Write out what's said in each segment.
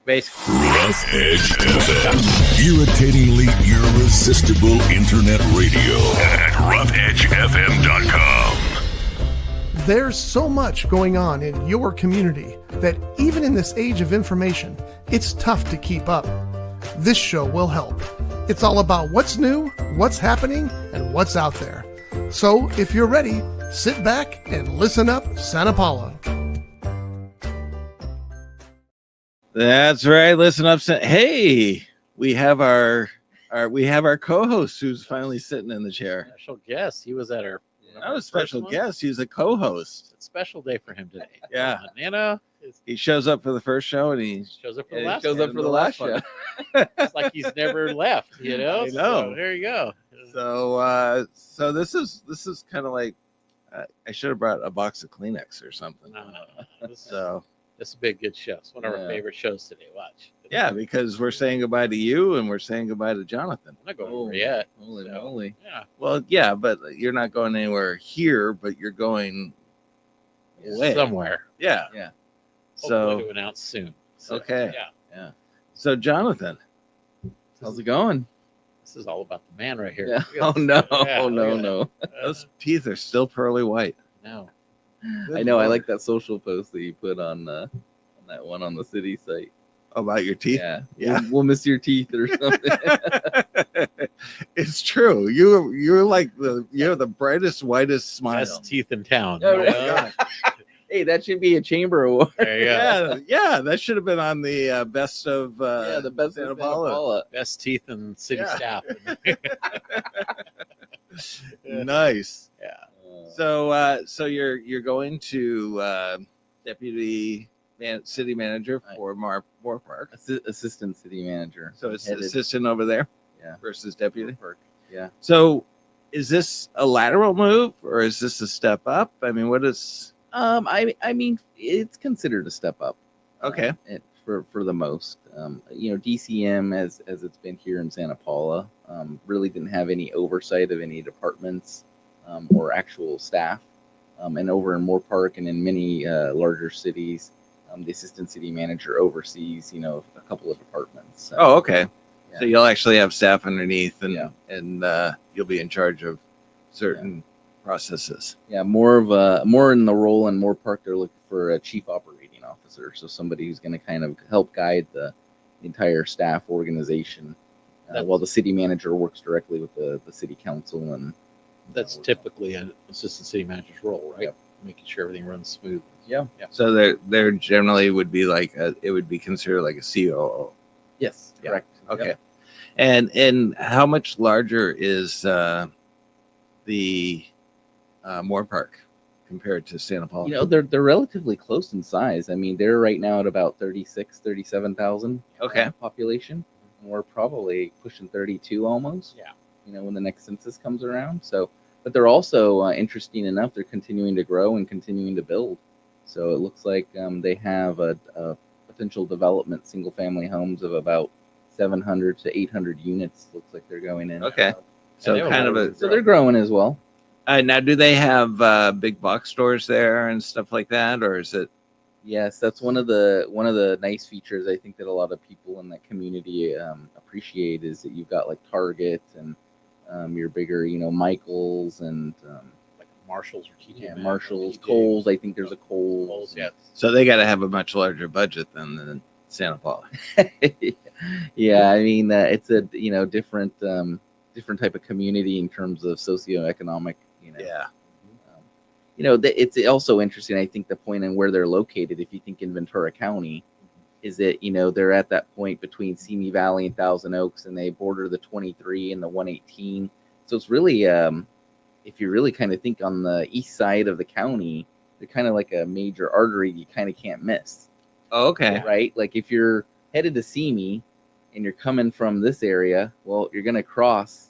Basically. Rough Edge FM. Irritatingly irresistible internet radio at roughedgefm.com. There's so much going on in your community that even in this age of information, it's tough to keep up. This show will help. It's all about what's new, what's happening, and what's out there. So if you're ready, sit back and listen up, Santa Paula. That's right. Listen up. Hey, we have our co-host who's finally sitting in the chair. Special guest. He was at our. Not a special guest. He's a co-host. It's a special day for him today. Yeah. Nana. He shows up for the first show and he Shows up for the last. shows up for the last show. It's like he's never left. You know. I know. So there you go. So this is kind of like I should have brought a box of Kleenex or something. No. This will be a good show. It's one of our favorite shows today. Watch. Yeah, because we're saying goodbye to you and we're saying goodbye to Jonathan. I'm not going over yet. Holy moly. Yeah. Well, yeah, but you're not going anywhere here, but you're going away. Somewhere. Yeah. Hopefully So to announce soon. So, okay. Yeah. So Jonathan, how's it going? This is all about the man right here. Yeah. Look at No. this. Yeah, look at No. Those teeth are still pearly white. No. I know. I like that social post that you put on that one on the city site. About your teeth? Yeah. We'll miss your teeth or something. It's true. You're like you have the brightest, whitest smile. Best teeth in town. Oh, you right. know? Hey, that should be a chamber award. There you go. Yeah. That should have been on the best of The best Santa of Paula. Best teeth in city staff. Nice. Yeah. So you're going to deputy city manager for Moore Park. Assistant city manager. So it's Headed- assistant over there, Yeah. versus deputy. Park. Yeah. So is this a lateral move or is this a step up? I mean, what is? I mean, it's considered a step up. Okay. For the most, DCM as it's been here in Santa Paula, really didn't have any oversight of any departments or actual staff. And over in Moore Park and in many larger cities, the assistant city manager oversees, a couple of departments. So, Oh, okay. yeah. So you'll actually have staff underneath, and Yeah. and you'll be in charge of certain processes. Yeah, more in the role in Moore Park. They're looking for a chief operating officer, so somebody who's going to kind of help guide the entire staff organization, while the city manager works directly with the city council. And That's typically an assistant city manager's role, right? Yep. Making sure everything runs smooth. Yeah. So there generally would be like it would be considered like a COO. Yes, Yeah. correct. Okay. Yep. And how much larger is the Moore Park compared to Santa Paula? They're relatively close in size. I mean, they're right now at about 37,000 Okay. population. And we're probably pushing 32 almost. Yeah. When the next census comes around. So, but they're also interesting enough. They're continuing to grow and continuing to build. So it looks like they have a potential development single family homes of about 700 to 800 units. Looks like they're going in. Okay. So And they kind of have a. So they're growing as well. Now, do they have big box stores there and stuff like that, or is it? Yes, that's one of the nice features I think that a lot of people in that community appreciate is that you've got like Target and your bigger, Michaels and Like Marshalls or TJ Maxx or Marshalls, TJ. Kohl's. I think there's a Kohl's. Kohl's, yeah. So they got to have a much larger budget than Santa Paula. Yeah, I mean it's a different type of community in terms of socioeconomic. Yeah. It's also interesting. I think the point in where they're located, if you think in Ventura County, is that they're at that point between Simi Valley and Thousand Oaks, and they border the 23 and the 118. So it's really, if you really kind of think on the east side of the county, they're kind of like a major artery you kind of can't miss. Oh, okay. Right? Like if you're headed to Simi and you're coming from this area, well, you're going to cross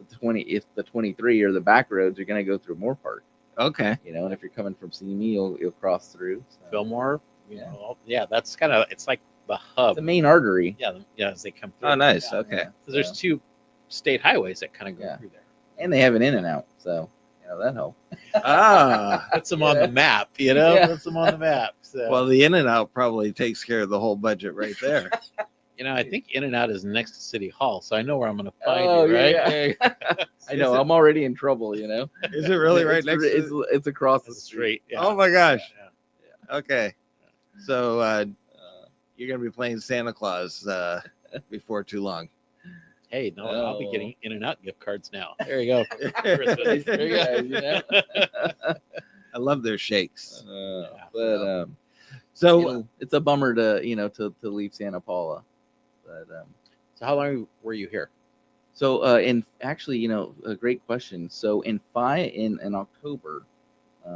the 20. If the 23 or the back roads, you're going to go through Moore Park. Okay. And if you're coming from Simi, you'll cross through. So. Fillmore. Yeah. That's kind of, it's like the hub. The main artery. Yeah, as they come through. Oh, nice. Yeah. Okay. So there's two state highways that kind of go Yeah. through there. And they have an in and out. So Yeah, that helped. Puts them on the map, you know. Yeah. Puts them on the map. So, Well, the In-N-Out probably takes care of the whole budget right there. you know, I think In-N-Out is next to City Hall, so I know where I'm going to find Oh, you, right? yeah. I know. I'm already in trouble, you know. Is it really right It's, next it's, to? it's across the That's street. straight. Yeah. Oh my gosh. Yeah. Okay. So you're gonna be playing Santa Claus before too long. Hey, no, I'll be Oh. getting In-N-Out gift cards now. There you go. Christmas. There you go. You know? I love their shakes. But So it's a bummer to leave Santa Paula. But So how long were you here? so in actually, a great question. So in October,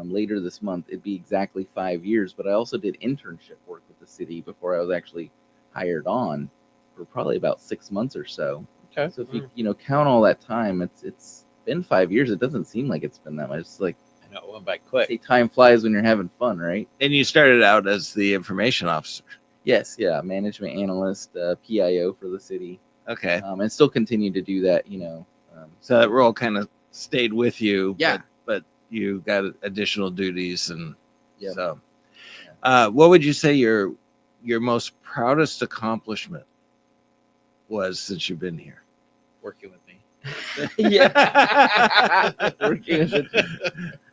later this month, it'd be exactly 5 years. But I also did internship work with the city before I was actually hired on for probably about 6 months or so. Okay. So if you count all that time, it's been 5 years. It doesn't seem like it's been that much. It's like, I know it went by quick. say time flies when you're having fun, right? and you started out as the information officer. Yes, yeah, management analyst, PIO for the city, Okay. and still continue to do that. So that role kind of stayed with you. Yeah. But you got additional duties, and Yep. so what would you say your most proudest accomplishment was since you've been here? Working with me. yeah.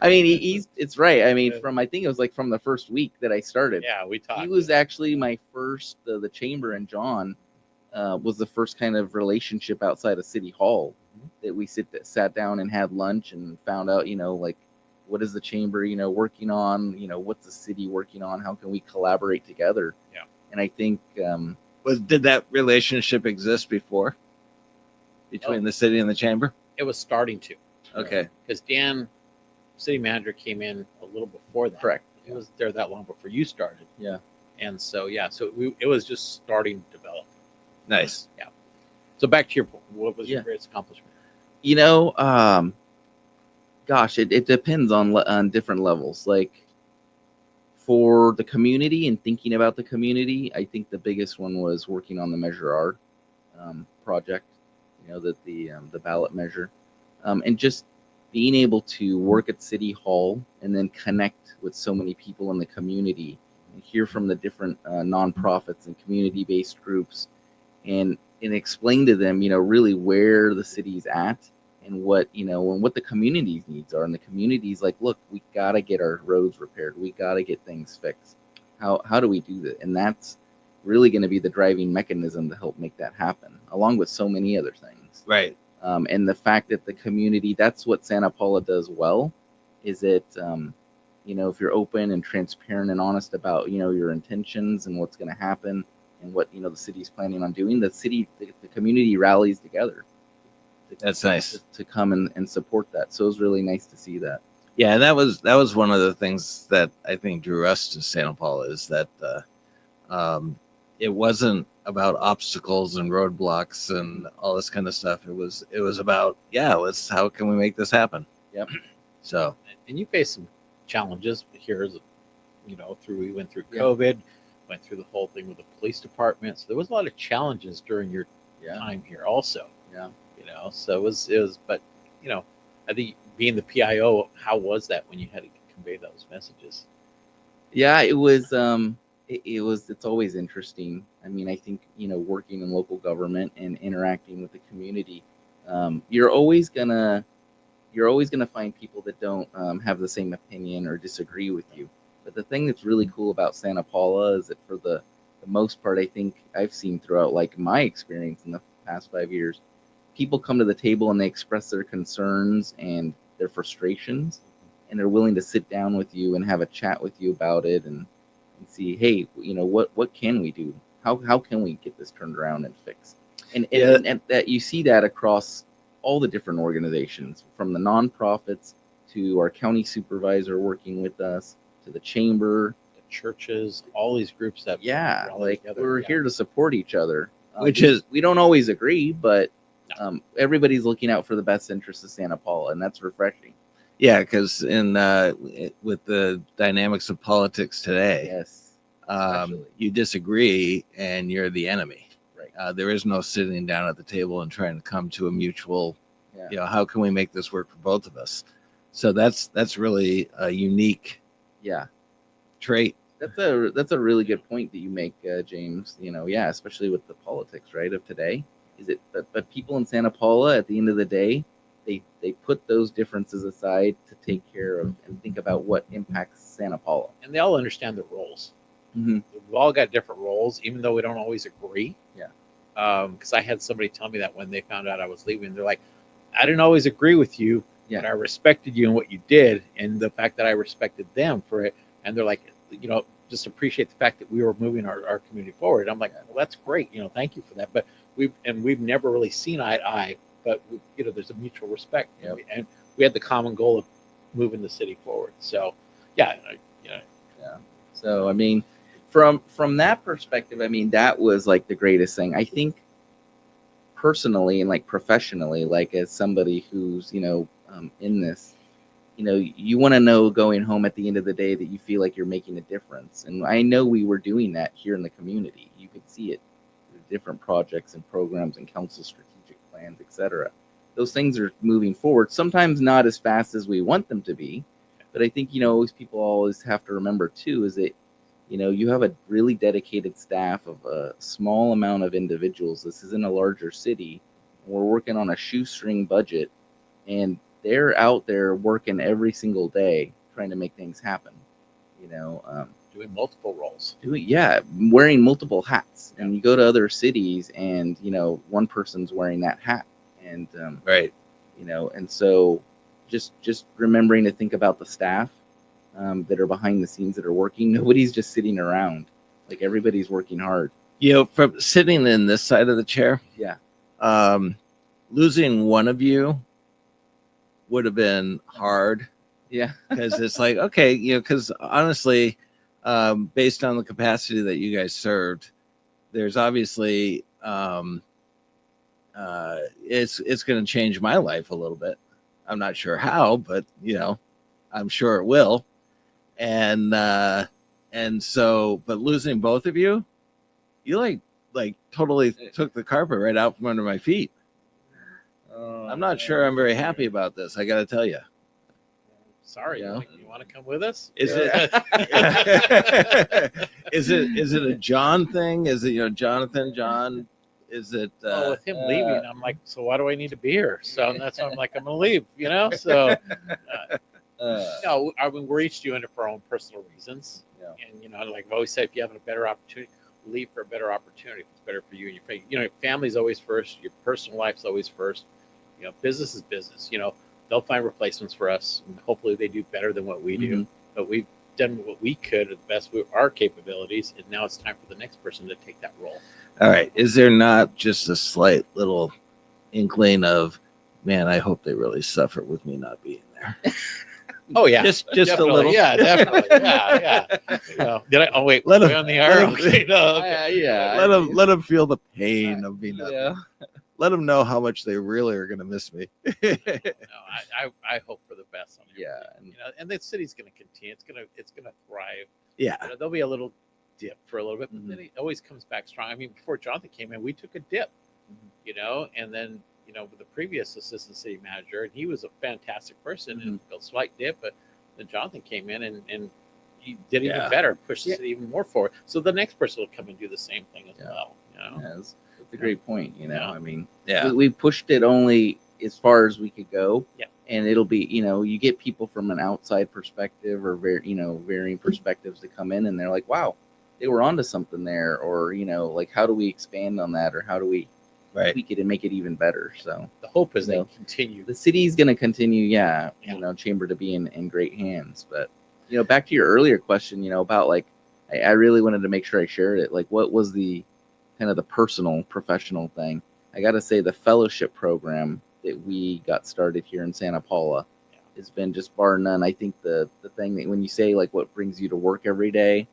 I mean, it's right. I mean, I think it was like from the first week that I started. Yeah, we talked. He was actually my first. The chamber and John was the first kind of relationship outside of City Hall that we sat down and had lunch and found out, like, what is the chamber, working on, what's the city working on, how can we collaborate together? Yeah. And I think Did that relationship exist before between the city and the chamber? It was starting to, Okay. because Dan, city manager, came in a little before that. correct. He was there that long before you started. Yeah. And so it was just starting to develop. Nice. Yeah. So back to your point, what was your Yeah. greatest accomplishment? Gosh, it depends on different levels. Like for the community and thinking about the community, I think the biggest one was working on the Measure R project. The ballot measure, and just being able to work at City Hall and then connect with so many people in the community and hear from the different nonprofits and community-based groups, and explain to them, really where the city's at and what the community's needs are. And the community's like, look, we gotta get our roads repaired, we gotta get things fixed. How do we do that? And that's really going to be the driving mechanism to help make that happen, along with so many other things. Right. And the fact that the community, that's what Santa Paula does well, is it, if you're open and transparent and honest about, your intentions and what's going to happen and what, the city's planning on doing, the community rallies together. That's nice. To come and support that. So it was really nice to see that. Yeah, and that was one of the things that I think drew us to Santa Paula, is that it wasn't about obstacles and roadblocks and all this kind of stuff. It was about, how can we make this happen? Yep. So, And you faced some challenges here, we went through Yeah. COVID, went through the whole thing with the police department. So there was a lot of challenges during your Yeah. time here also. Yeah. So it was, but I think being the PIO, how was that when you had to convey those messages? Yeah, it was. It's always interesting. I mean, I think working in local government and interacting with the community, you're always gonna find people that don't have the same opinion or disagree with you. But the thing that's really cool about Santa Paula is that for the most part, I think I've seen throughout like my experience in the past 5 years, people come to the table and they express their concerns and their frustrations, and they're willing to sit down with you and have a chat with you about it and see, hey, what can we do? How can we get this turned around and fixed? And that you see that across all the different organizations, from the nonprofits to our county supervisor working with us, to the chamber, The churches, all these groups that rally like together. we're here to support each other. We don't always agree, but everybody's looking out for the best interests of Santa Paula, and that's refreshing. yeah, because with the dynamics of politics today, Yes, especially. you disagree and you're the enemy. Right. There is no sitting down at the table and trying to come to a mutual, Yeah. how can we make this work for both of us? So that's really a unique Yeah. trait. That's a really good point that you make, James. Yeah, especially with the politics, right, of today. Is it? But people in Santa Paula, at the end of the day, they put those differences aside to take care of and think about what impacts Santa Paula. And they all understand their roles. Mm-hmm. We've all got different roles, even though we don't always agree. Yeah. Because I had somebody tell me that when they found out I was leaving, they're like, I didn't always agree with you, but I respected you and what you did, and the fact that I respected them for it. And they're like, just appreciate the fact that we were moving our community forward. I'm like, well, that's great. Thank you for that. But we've never really seen eye to eye, but there's a mutual respect. Yep. And we had the common goal of moving the city forward. So, yeah. So, I mean, from that perspective, I mean, that was like the greatest thing. I think personally and like professionally, like as somebody who's, in this, you want to know going home at the end of the day that you feel like you're making a difference. And I know we were doing that here in the community. You could see it through different projects and programs and council strategic plans, etc. Those things are moving forward, sometimes not as fast as we want them to be. But I think, people always have to remember too, is that, you have a really dedicated staff of a small amount of individuals. This isn't a larger city. We're working on a shoestring budget, and they're out there working every single day trying to make things happen. Doing multiple roles. Wearing multiple hats. And you go to other cities, and one person's wearing that hat, and Right. and so just remembering to think about the staff that are behind the scenes that are working. Nobody's just sitting around. Like, everybody's working hard. From sitting in this side of the chair, Yeah. Losing one of you would have been hard, Yeah. because it's like, okay, because honestly, based on the capacity that you guys served, there's obviously it's going to change my life a little bit. I'm not sure how, but I'm sure it will. And so, but losing both of you, you like totally took the carpet right out from under my feet. I'm not sure I'm very happy about this, I got to tell you. Sorry, Yeah. you want to come with us? Is it is it a John thing? Is it Jonathan John? Is it With him leaving, I'm like, so why do I need to be here? So that's why I'm like, I'm gonna leave. So no, I mean, we're each doing it for our own personal reasons. Yeah. And like I've always said, if you have a better opportunity, leave for a better opportunity. If it's better for you and your family. Your family's always first. Your personal life's always first. Business is business. They'll find replacements for us, and hopefully they do better than what we do. Mhm. But we've done what we could at the best of our capabilities, and now it's time for the next person to take that role. all right? Is there not just a slight little inkling of, man, I hope they really suffer with me not being there? Oh yeah, Just a definitely. little. Yeah, definitely. Yeah. Did I? Oh wait, Let let him- on the air. let him- Okay, no. Okay. Yeah. Let them feel the pain of being not. Yeah. Let them know how much they really are going to miss me. No, I hope for the best on everything. Yeah. And the city's going to continue. It's gonna thrive. Yeah. There'll be a little dip for a little bit, but Mhm. then it always comes back strong. I mean, before Jonathan came in, we took a dip, and then with the previous assistant city manager, and he was a fantastic person, and a slight dip, but then Jonathan came in and he did even better, pushed the city even more forward. So the next person will come and do the same thing as well. That's a great point. Yeah. I mean, Yeah. we pushed it only as far as we could go. Yeah. And it'll be, you get people from an outside perspective or varying perspectives to come in, and they're like, wow, they were onto something there, or like, how do we expand on that, or how do we tweak it and make it even better? So The hope is they continue. the city's going to continue, Chamber to be in great hands. But back to your earlier question, about like, I really wanted to make sure I shared it. Like, what was the kind of the personal, professional thing? I got to say, the fellowship program that we got started here in Santa Paula has been just bar none. I think the thing that when you say like what brings you to work every day,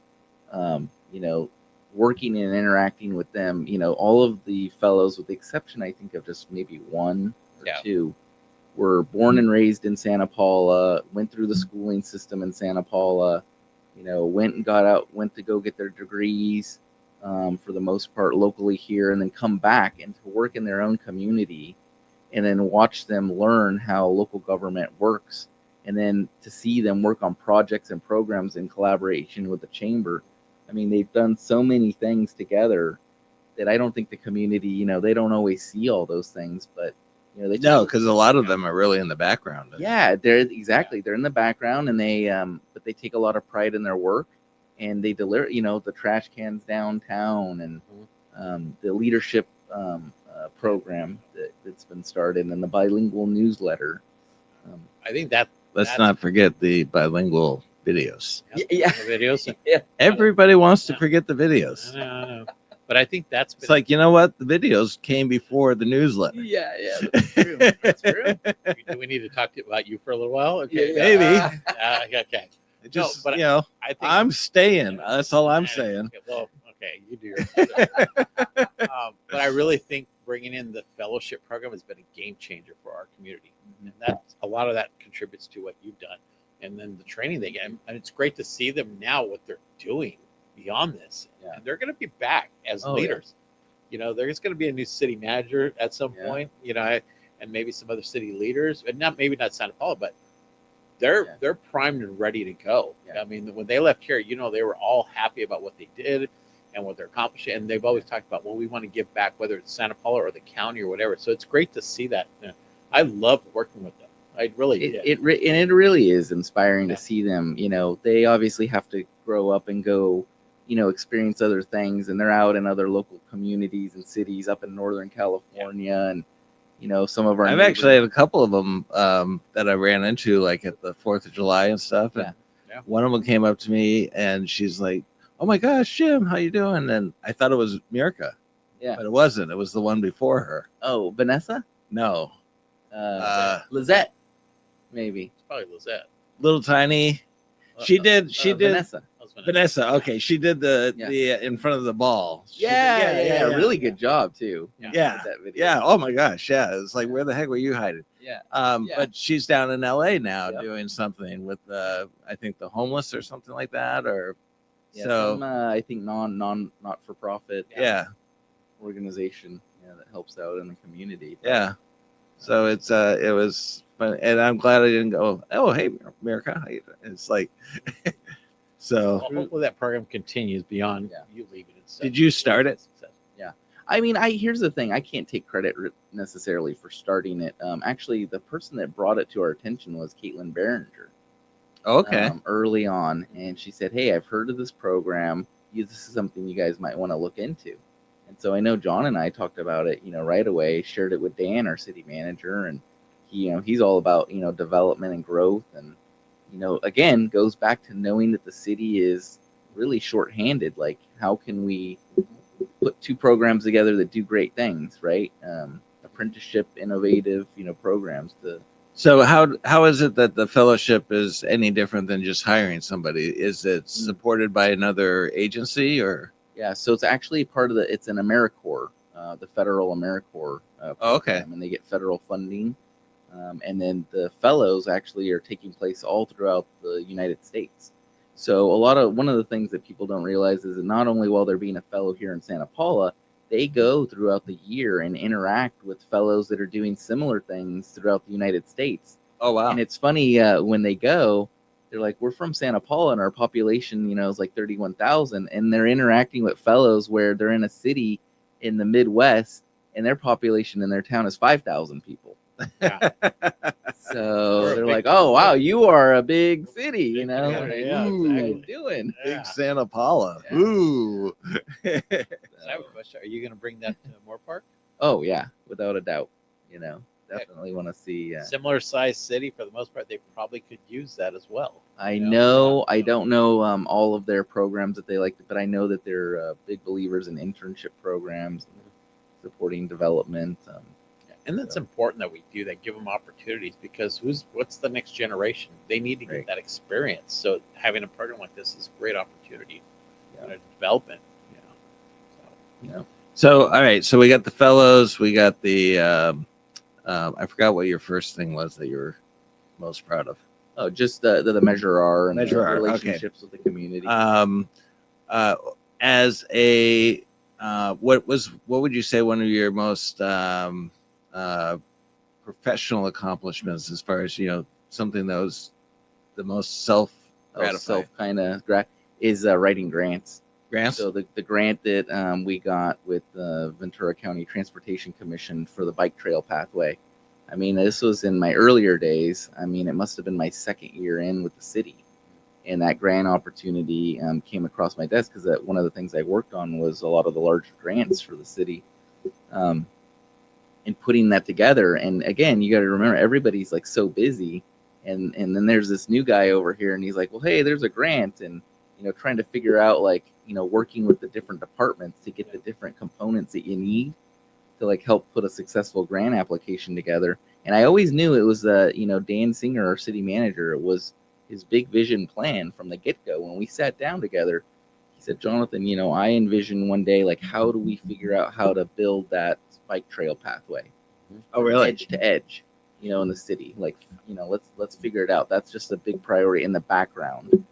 working and interacting with them, all of the fellows, with the exception, I think, of just maybe one or two, were born and raised in Santa Paula, went through the schooling system in Santa Paula, went to go get their degrees, for the most part locally here, and then come back and to work in their own community, and then watch them learn how local government works, and then to see them work on projects and programs in collaboration with the chamber. I mean, they've done so many things together that I don't think the community, they don't always see all those things, but they No, because a lot of them are really in the background. yeah, they're in the background, and they but they take a lot of pride in their work, and they deliver, the trash cans downtown, and the leadership program that's been started, and the bilingual newsletter. I think that Let's not forget the bilingual videos. Yeah. the videos. Yeah. Everybody wants to forget the videos. I know. But I think that's It's like, you know what? The videos came before the newsletter. Yeah, that's true. That's true. Do we need to talk about you for a little while? Okay, Maybe. okay. It just, but I think I'm staying. That's all I'm saying. Okay, well, okay, you do your but I really think bringing in the fellowship program has been a game changer for our community, and that's a lot of that contributes to what you've done, and then the training they get. And it's great to see them now what they're doing beyond this, and they're going to be back as leaders. There's going to be a new city manager at some point, and maybe some other city leaders, and not Santa Paula, but they're primed and ready to go. I mean, when they left here, they were all happy about what they did and what they're accomplishing, and they've always talked about, well, we want to give back, whether it's Santa Paula or the county or whatever. So it's great to see that. I love working with them. I really did. It really is inspiring to see them. They obviously have to grow up and go, experience other things, and they're out in other local communities and cities up in Northern California, and some of our. I've actually had a couple of them that I ran into, like at the 4th of July and stuff. And one of them came up to me, and she's like, "Oh my gosh, Jim, how you doing?" And I thought it was Mirka, but it wasn't. It was the one before her. Oh, Vanessa? No, Lizette, maybe. It's probably Lizette. Little tiny. She did. Vanessa. Okay, she did the in front of the ball. Yeah. Really good job too. Yeah. That video. Yeah. Oh my gosh. Yeah. It's like, where the heck were you hiding? Yeah. But she's down in LA now doing something with I think the homeless or something like that, or some, I think not for profit organization that helps out in the community. Yeah. So it was fun, and I'm glad I didn't go, "Oh, hey, America." It's like so. Well, hopefully that program continues beyond you leaving and stuff. Did you start it? Yeah. I mean, here's the thing. I can't take credit necessarily for starting it. Actually, the person that brought it to our attention was Caitlin Behringer. Okay. Early on, and she said, "Hey, I've heard of this program. This is something you guys might want to look into." And so I know John and I talked about it, right away. Shared it with Dan, our city manager, and he's all about development and growth, and again goes back to knowing that the city is really shorthanded. Like, how can we put two programs together that do great things, right? Apprenticeship, innovative, programs to. So how is it that the fellowship is any different than just hiring somebody? Is it supported by another agency or? Yeah, so it's actually part of it's an AmeriCorps, the federal AmeriCorps program, and they get federal funding. And then the fellows actually are taking place all throughout the United States. So one of the things that people don't realize is that not only while they're being a fellow here in Santa Paula, they go throughout the year and interact with fellows that are doing similar things throughout the United States. Oh, wow. And it's funny, when they go, they're like, "We're from Santa Paula and our population, is like 31,000. And they're interacting with fellows where they're in a city in the Midwest and their population in their town is 5,000 people. Yeah. So they're like, "Oh, wow, you are a big city, Yeah, Ooh, exactly. how you doing?" Big Santa Paula. Yeah. Ooh. So I have a question. Are you going to bring that to Moore Park? Oh, yeah, without a doubt. Definitely want to see. Similar size city for the most part. They probably could use that as well. I know. I don't know all of their programs that they like, but I know that they're big believers in internship programs, and supporting development. And that's important that we do that, give them opportunities, because what's the next generation? They need to get that experience. So having a program like this is a great opportunity for development. So, all right. So we got the fellows. We got the. I forgot what your first thing was that you were most proud of. Oh, just the Measure R and Measure R, relationships with the community. As a what would you say one of your most professional accomplishments, as far as something that was the most self gratifying? Self kind of is writing grants. Grants? So the grant that we got with the Ventura County Transportation Commission for the bike trail pathway. I mean, this was in my earlier days. I mean, it must have been my second year in with the city. And that grant opportunity came across my desk because one of the things I worked on was a lot of the larger grants for the city. And putting that together. And again, you got to remember, everybody's like so busy. And then there's this new guy over here and he's like, well, hey, there's a grant. And, trying to figure out like, working with the different departments to get the different components that you need to like help put a successful grant application together. And I always knew it was, Dan Singer, our city manager. It was his big vision plan from the get-go. When we sat down together, he said, Jonathan, I envision one day, like, how do we figure out how to build that bike trail pathway? Oh, really? Edge to edge, in the city. Like, let's figure it out. That's just a big priority in the background.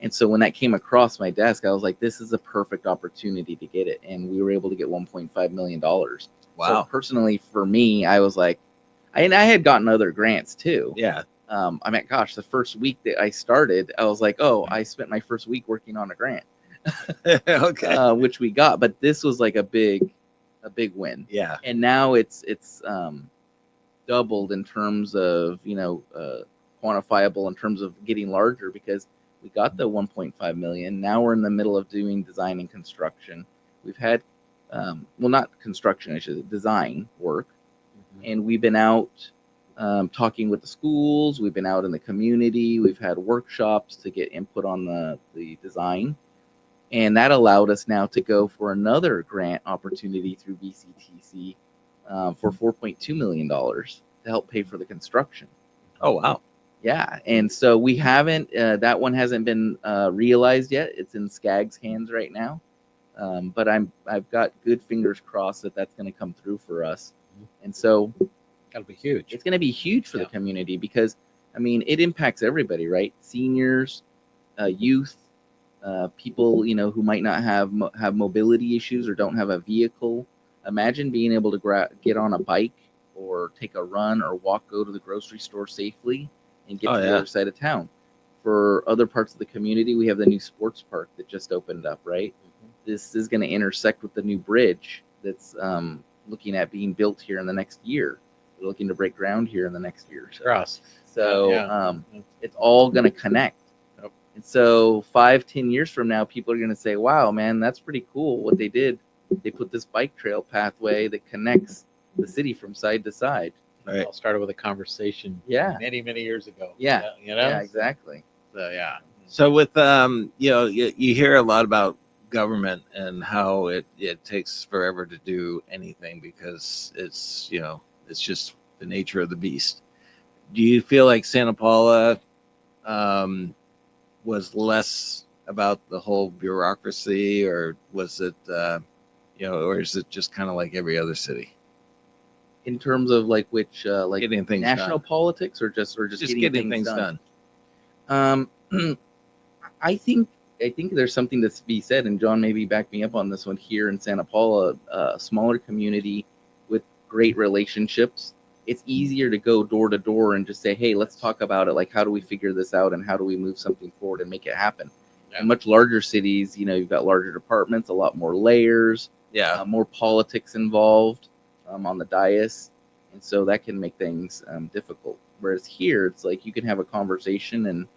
And so when that came across my desk, I was like, this is a perfect opportunity to get it. And we were able to get $1.5 million. Wow. So personally, for me, I was like, I had gotten other grants too. Yeah. I mean, gosh, the first week that I started, I was like, oh, I spent my first week working on a grant. Okay. Which we got, but this was like a big win. Yeah. And now it's doubled in terms of, quantifiable in terms of getting larger, because we got the 1.5 million. Now we're in the middle of doing design and construction. We've had, not construction, I should say, design work. And we've been out talking with the schools. We've been out in the community. We've had workshops to get input on the design. And that allowed us now to go for another grant opportunity through BCTC for $4.2 million to help pay for the construction. Oh, wow. Yeah. And so we haven't, that one hasn't been realized yet. It's in SCAG's hands right now. But I've got good fingers crossed that that's going to come through for us. And so That'll be huge. it's going to be huge for the community because, I mean, it impacts everybody, right? Seniors, youth, people, who might not have mobility issues or don't have a vehicle. Imagine being able to get on a bike or take a run or go to the grocery store safely and get to the other side of town. For other parts of the community, we have the new sports park that just opened up, right? This is going to intersect with the new bridge that's looking at being built here in the next year. We're looking to break ground here in the next year. So it's all going to connect. Yep. And so 5-10 years from now, people are going to say, wow, man, that's pretty cool what they did. They put this bike trail pathway that connects the city from side to side. Right. It all started with a conversation many, many years ago. Yeah. Yeah, Exactly. So, yeah. So with you hear a lot about government and how it takes forever to do anything because it's just the nature of the beast. Do you feel like Santa Paula was less about the whole bureaucracy, or was it or is it just kind of like every other city? In terms of like which like getting things national done. Politics or just getting things done. I think there's something to be said, and John maybe back me up on this one. Here in Santa Paula, a smaller community with great relationships, it's easier to go door to door and just say, hey, let's talk about it. Like, how do we figure this out and how do we move something forward and make it happen? In much larger cities, you've got larger departments, a lot more layers, more politics involved on the dais. And so that can make things difficult. Whereas here, it's like you can have a conversation and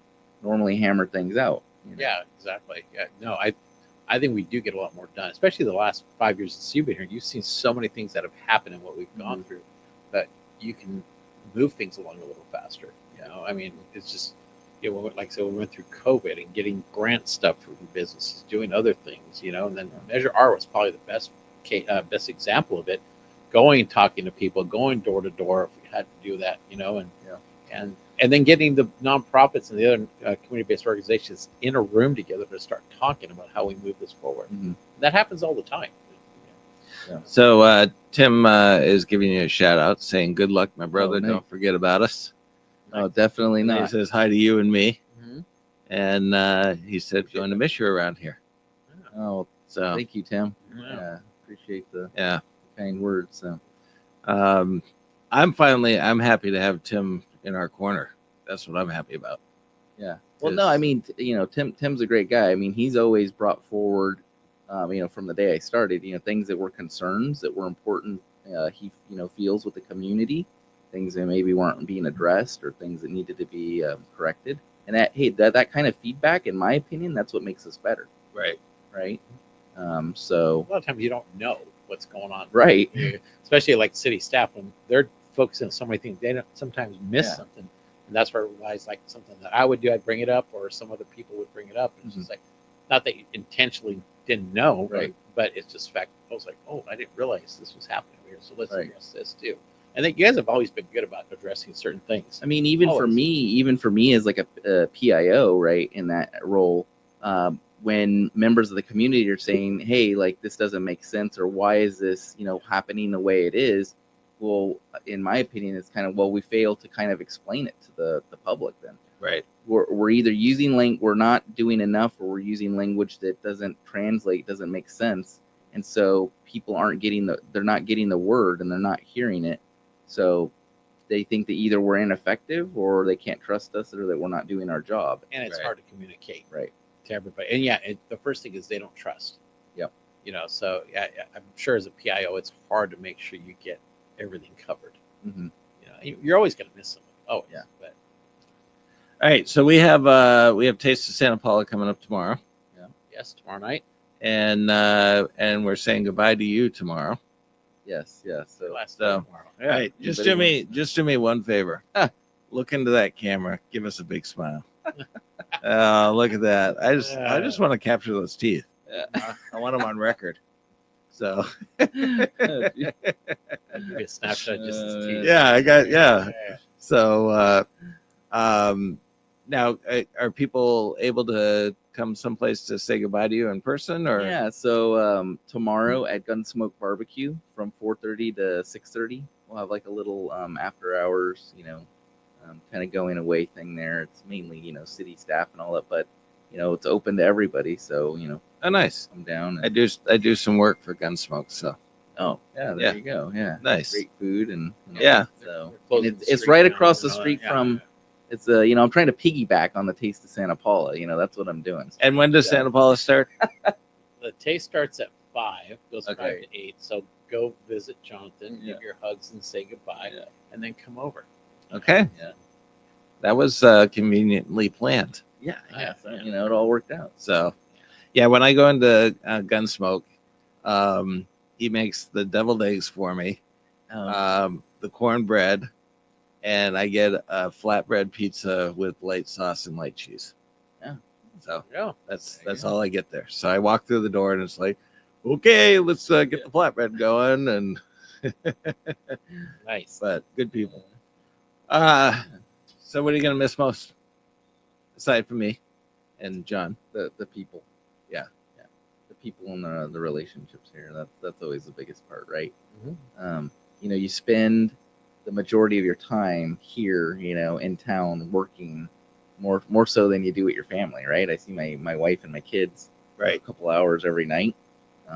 normally hammer things out. Yeah, exactly. Yeah, no, I think we do get a lot more done, especially the last 5 years since you've been here. You've seen so many things that have happened and what we've gone through that you can move things along a little faster. I mean, it's just, like I said, we went through COVID and getting grant stuff for businesses, doing other things, and then Measure R was probably the best example of it. Going, talking to people, going door to door if we had to do that, and then getting the nonprofits and the other community-based organizations in a room together to start talking about how we move this forward. That happens all the time. So Tim is giving you a shout out, saying, "Good luck, my brother. Don't forget about us." Oh, definitely not. He says hi to you and me, and he said, "Going to miss you around here." Oh, so thank you, Tim. Yeah. Appreciate the kind words. So, I'm happy to have Tim in our corner. That's what I'm happy about. Yeah. Well, no, I mean, Tim's a great guy. I mean, he's always brought forward, from the day I started, things that were concerns that were important. He, feels with the community, things that maybe weren't being addressed or things that needed to be corrected. And that kind of feedback, in my opinion, that's what makes us better. Right. Right. So a lot of times you don't know what's going on. Right. Especially like city staff, when they're focusing on so many things, they don't sometimes miss something. And that's where I was like something that I would do, I'd bring it up, or some other people would bring it up. And it's just like, not that you intentionally didn't know, right? But it's just fact. I was like, oh, I didn't realize this was happening here. So let's address this too. And then you guys have always been good about addressing certain things. I mean, even for me as like a PIO, right, in that role, when members of the community are saying, hey, like this doesn't make sense, or why is this, happening the way it is? Well, in my opinion, it's kind of, we fail to kind of explain it to the public then. Right. We're either using we're not doing enough, or we're using language that doesn't translate, doesn't make sense. And so people they're not getting the word, and they're not hearing it. So they think that either we're ineffective, or they can't trust us, or that we're not doing our job. And it's hard to communicate to everybody. And the first thing is they don't trust. Yep. So I'm sure as a PIO, it's hard to make sure you get everything covered. Mm-hmm. You're always going to miss something. Oh yeah. But all right, so we have Taste of Santa Paula coming up tomorrow. Yeah. Yes, tomorrow night. And we're saying goodbye to you tomorrow. Yes. So all right, just do me one favor. Look into that camera. Give us a big smile. Look at that. I just want to capture those teeth. I want them on record. So give you a snapshot just as teeth. Yeah. So now are people able to come someplace to say goodbye to you in person, or? Yeah. So tomorrow at Gunsmoke Barbecue from 4:30 to 6:30, we'll have like a little after hours, kind of going away thing there. It's mainly, city staff and all that, but it's open to everybody. So, oh, nice. Come down. I do some work for Gunsmoke, so. Oh, yeah, there you go. Yeah. Nice. Great food and So it's right across the street from it's I'm trying to piggyback on the Taste of Santa Paula, that's what I'm doing. And when does Santa Paula start? The taste starts at 5, goes 5 to 8. So go visit Jonathan, give your hugs and say goodbye, and then come over. Okay. Yeah. That was conveniently planned. Yeah. So, it all worked out. So, when I go into Gunsmoke, he makes the deviled eggs for me, the cornbread, and I get a flatbread pizza with light sauce and light cheese. Yeah. So that's all I get there. So I walk through the door and it's like, okay, let's get the flatbread going, and nice, but good people. So what are you gonna miss most, aside from me and John? The people. Yeah. The people and the relationships here. That's always the biggest part, right? Mm-hmm. You spend the majority of your time here, in town working more so than you do with your family, right? I see my wife and my kids a couple hours every night,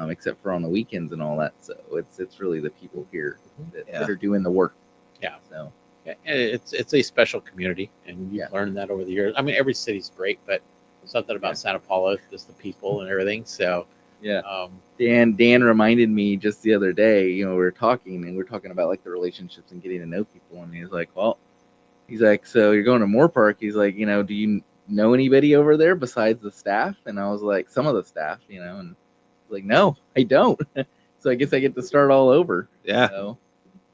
except for on the weekends and all that. So it's really the people here that are doing the work. Yeah. So it's a special community, and you've learned that over the years. I mean, every city's great, but something about Santa Paula, just the people and everything. So Dan reminded me just the other day, we were talking about like the relationships and getting to know people, and he's like, so you're going to Moore Park. He's like, do you know anybody over there besides the staff? And I was like, some of the staff, and like, no, I don't. So I guess I get to start all over. Yeah. So,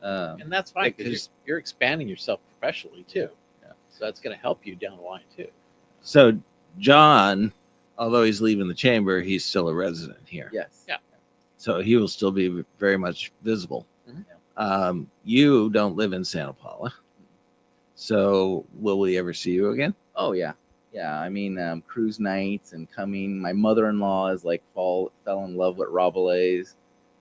and that's fine, because you're expanding yourself professionally too. Yeah. So that's going to help you down the line too. So John, although he's leaving the chamber, he's still a resident here. Yes. Yeah. So he will still be very much visible. Mm-hmm. You don't live in Santa Paula. So will we ever see you again? Oh, yeah. Yeah. I mean, cruise nights and coming. My mother-in-law is like fell in love with Rabelais.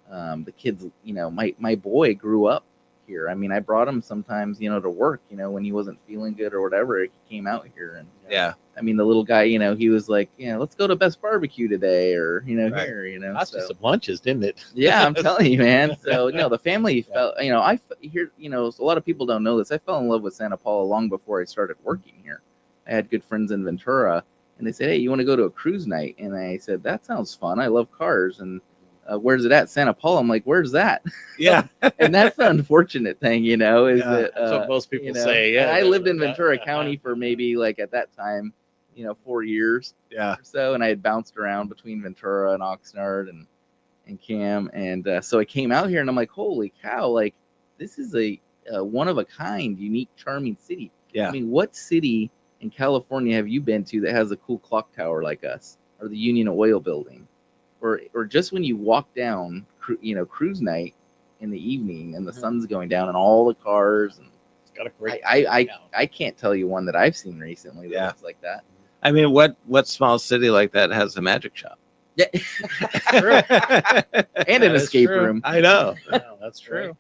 The kids, my boy grew up here. I mean, I brought him sometimes, to work, when he wasn't feeling good or whatever, he came out here. And I mean, the little guy, he was like, let's go to Best Barbecue today, or, here, Lots of some lunches, didn't it? Yeah, I'm telling you, man. So, the family felt, I hear, a lot of people don't know this. I fell in love with Santa Paula long before I started working here. I had good friends in Ventura, and they said, "Hey, you want to go to a cruise night?" And I said, "That sounds fun. I love cars." And where's it at? Santa Paula. I'm like, "Where's that?" Yeah. And that's the unfortunate thing, is that That's what most people you know, say. Yeah, and I lived in Ventura County for maybe like at that time, 4 years Yeah. or so, and I had bounced around between Ventura and Oxnard and Cam, and so I came out here, and I'm like, holy cow! Like this is a one of a kind, unique, charming city. Yeah. I mean, what city in California have you been to that has a cool clock tower like us, or the Union Oil building, or just when you walk down, cruise night in the evening and the sun's going down and all the cars, and it's got a great. I can't tell you one that I've seen recently that looks like that. I mean, what small city like that has a magic shop? Yeah, and an escape room. I know. No, that's true.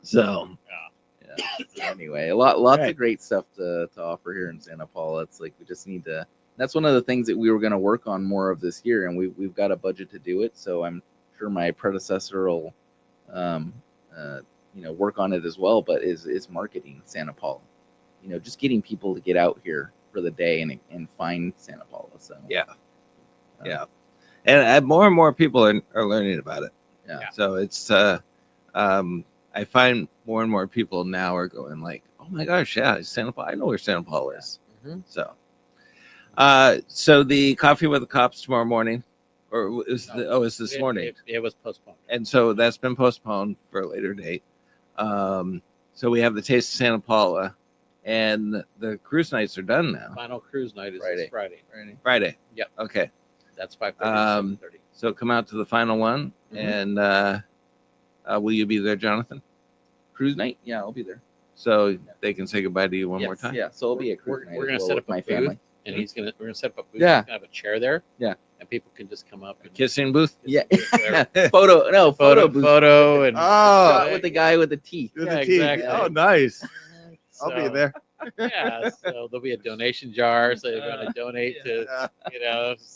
So Anyway, lots Right. of great stuff to offer here in Santa Paula. It's like we just need to. That's one of the things that we were going to work on more of this year, and we've got a budget to do it. So I'm sure my predecessor will, work on it as well. But is marketing Santa Paula, just getting people to get out here for the day and find Santa Paula. So Yeah. And more and more people are learning about it. Yeah. So it's I find more and more people now are going like, oh my gosh, yeah, Santa Paula. I know where Santa Paula is. Mm-hmm. So the coffee with the cops tomorrow morning, or it's this morning. It was postponed. And so that's been postponed for a later date. So we have the Taste of Santa Paula, and the cruise nights are done now. Final cruise night is Friday. this Friday. Friday. Yep. Okay. That's 5:30. 7:30. So come out to the final one, and will you be there, Jonathan? Cruise night? Yeah, I'll be there. So they can say goodbye to you one Yes, more time. Yeah, so it'll be a cruise night. We're gonna as well set with up my a booth, family. and we're gonna set up a booth. Yeah. He's gonna have a chair there. Yeah. And people can just come up. And Kissing booth. Yeah, Photo photo booth. and Oh, With the guy with the teeth. with Yeah, the teeth. exactly. Oh, nice. I'll So, be there. Yeah, so there'll be a donation jar. So they're going to donate to,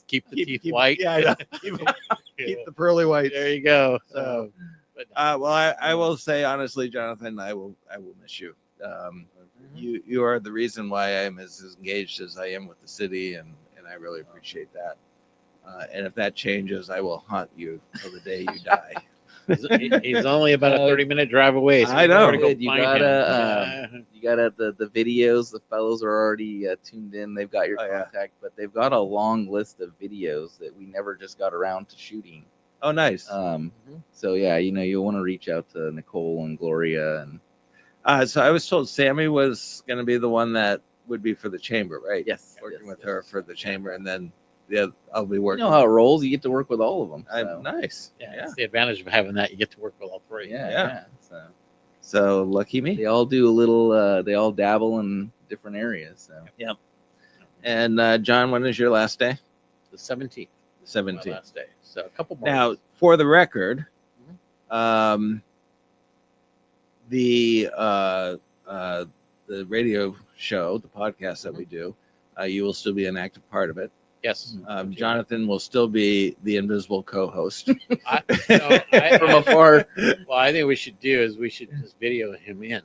keep the teeth white. Yeah, I know. Keep the pearly whites. There you go. So, but Well, I will say honestly, Jonathan, I will miss you. You are the reason why I am as engaged as I am with the city, and I really appreciate that. And if that changes, I will haunt you till the day you die. he's only about a 30-minute drive away. So I know. Go You find gotta, him. You got the videos. The fellows are already tuned in. They've got your Oh, yeah. contact, but they've got a long list of videos that we never just got around to shooting. Oh, nice. So yeah, you'll want to reach out to Nicole and Gloria and So I was told Sammy was going to be the one that would be for the chamber, right? yes, Working yes, with yes. her for the chamber, and then I'll be You working. know how it rolls. You get to work with all of them. So. Nice. Yeah, Yeah. it's the advantage of having that. You get to work with all three. Yeah. So lucky me. They all do a little. They all dabble in different areas. So And John, when is your last day? The 17th. The My 17th. last day. So a couple more. Now, weeks. for the record, Mm-hmm. the radio show, the podcast that we do, you will still be an active part of it. Yes. Jonathan will still be the invisible co-host. From afar. Well, I think we should do is we should just video him in.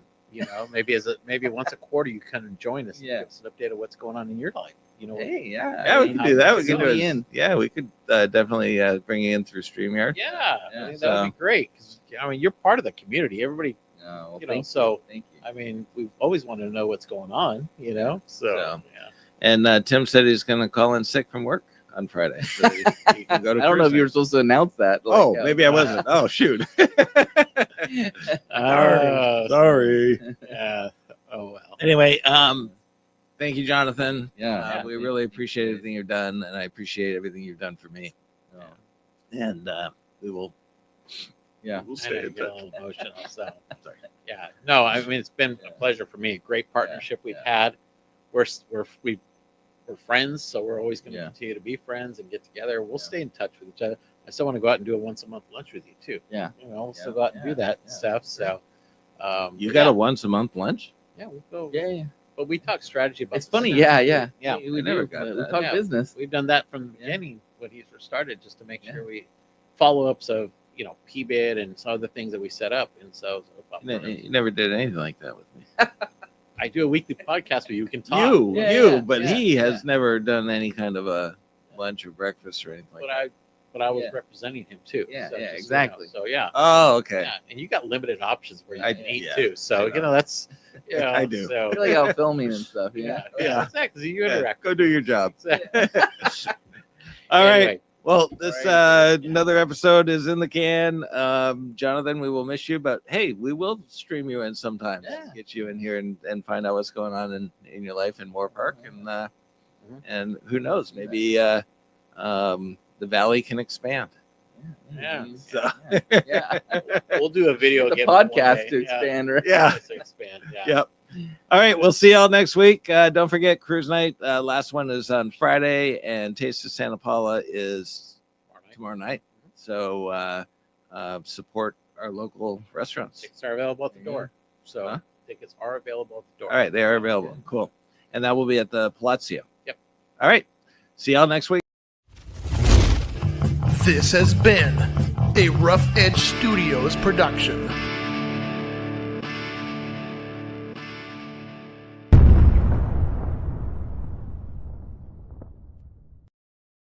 Maybe maybe once a quarter you kind of join us and Yeah. give us an update of what's going on in your life. Hey, yeah. Yeah, we can do that. We can Zoom do me it. in. Yeah, we could definitely bring you in through StreamYard. Yeah, Yeah, I think that would be great. 'Cause, you're part of the community. Everybody, Oh, You know, thank you. so- Thank you. I mean, we've always wanted to know what's going on. So So- yeah. And Tim said he's going to call in sick from work on Friday. So he can go to I don't know if cruise you were night. supposed to announce that. Oh, maybe I wasn't. Oh, shoot. Oh, Sorry. yeah. Oh well. Anyway, thank you, Jonathan. Yeah. We really appreciate everything you've done, and I appreciate everything you've done for me. Oh. And we will. Yeah. We'll I stay know in you get a touch. little emotional. So yeah. No, I mean it's been a pleasure for me. Great partnership we've had. We're friends, so we're always going to Yeah. continue to be friends and get together. We'll Yeah. stay in touch with each other. I still want to go out and do a once a month lunch with you too. Yeah. We'll still Yeah. go out and do Yeah. that Yeah. stuff. So You but got yeah. a once a month lunch? Yeah, we'll go. Yeah. But we talk strategy about It's the funny. stuff. Yeah. Yeah. We never do. got We that. talk Yeah. business. We've done that from the Yeah. beginning when he first started, just to make Yeah. sure we follow ups of PBID and some other things that we set up. And so You never did anything like that with me. I do a weekly podcast with you. We can talk. But yeah, he has never done any kind of a lunch or breakfast or anything like that. But I was Yeah. representing him too. Yeah, So yeah, just, exactly. So yeah. Oh, okay. Yeah, and you got limited options where you I- can eat yeah, too. So I know. that's I do. So I feel like out filming and stuff. yeah, Yeah. exactly. You Yeah, interact. go do your job. Exactly. All right. Anyway, Well, this All right. another episode is in the can. Jonathan, we will miss you, but hey, we will stream you in sometime. Yeah. Get you in here and find out what's going on in your life in Moore Park, and who knows, maybe the valley can expand. Yeah. So Yeah. we'll do a video The again. one podcast day. to expand, right? yeah. To expand. Yeah. Yep. All right, we'll see y'all next week. Don't forget cruise night. Last one is on Friday, and Taste of Santa Paula is tomorrow night. So support our local restaurants. Tickets are available at the door. So Huh? tickets are available at the door. All right, they are available. Cool. And that will be at the Palazzo. Yep. All right. See y'all next week. This has been a Rough Edge Studios production.